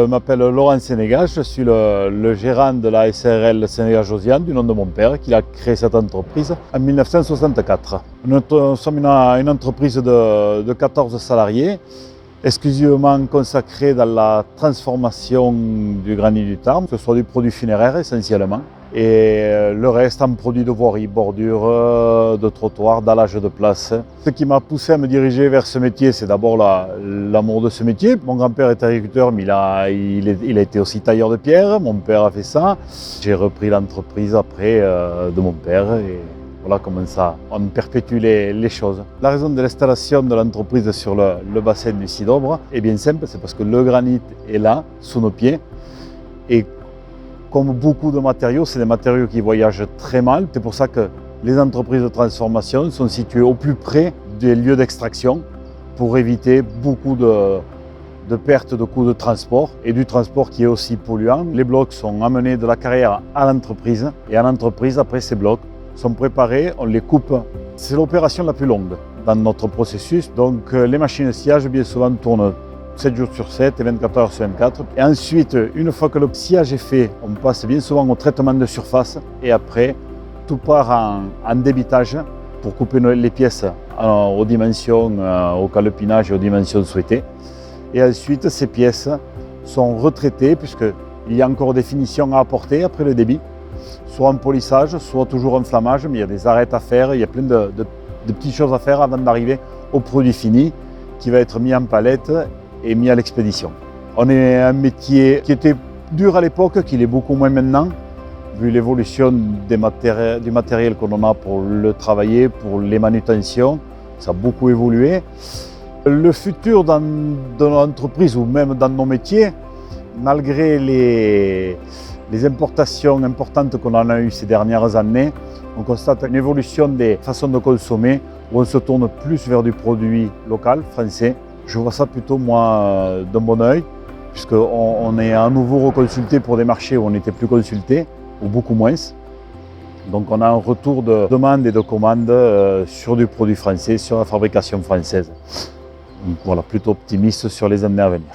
m'appelle Laurent Sénégal, je suis le gérant de la SARL Sénégal-Josiane, du nom de mon père, qui a créé cette entreprise en 1964. Nous sommes une entreprise de 14 salariés, exclusivement consacrée dans la transformation du granit du Tarn, que ce soit du produit funéraire essentiellement, et le reste en produits de voirie, bordure, de trottoir, dallage de place. Ce qui m'a poussé à me diriger vers ce métier, c'est d'abord l'amour de ce métier. Mon grand-père est agriculteur, mais il a été aussi tailleur de pierre. Mon père a fait ça. J'ai repris l'entreprise après de mon père. Et voilà comment ça, on perpétue les choses. La raison de l'installation de l'entreprise sur le bassin du Cidobre est bien simple, c'est parce que le granit est là, sous nos pieds. Et comme beaucoup de matériaux, c'est des matériaux qui voyagent très mal. C'est pour ça que les entreprises de transformation sont situées au plus près des lieux d'extraction pour éviter beaucoup de pertes de coûts de transport et du transport qui est aussi polluant. Les blocs sont amenés de la carrière à l'entreprise et à l'entreprise, après ces blocs, sont préparés, on les coupe. C'est l'opération la plus longue dans notre processus. Donc les machines de sciage, bien souvent, tournent 7 jours sur 7 et 24 heures sur 24. Et ensuite, une fois que le sciage est fait, on passe bien souvent au traitement de surface et après, tout part en débitage pour couper les pièces aux dimensions, au calepinage et aux dimensions souhaitées. Et ensuite, ces pièces sont retraitées puisqu'il y a encore des finitions à apporter après le débit, soit en polissage, soit toujours en flammage, mais il y a des arêtes à faire, il y a plein de petites choses à faire avant d'arriver au produit fini qui va être mis en palette et mis à l'expédition. On est un métier qui était dur à l'époque, qu'il est beaucoup moins maintenant, vu l'évolution du matériel qu'on a pour le travailler, pour les manutentions. Ça a beaucoup évolué. Le futur de l'entreprise ou même dans nos métiers, malgré les importations importantes qu'on en a eues ces dernières années, on constate une évolution des façons de consommer où on se tourne plus vers du produit local, français. Je vois ça plutôt, moi, d'un bon oeil, puisqu'on est à nouveau reconsulté pour des marchés où on n'était plus consulté, ou beaucoup moins. Donc on a un retour de demande et de commande sur du produit français, sur la fabrication française. Donc voilà, plutôt optimiste sur les années à venir.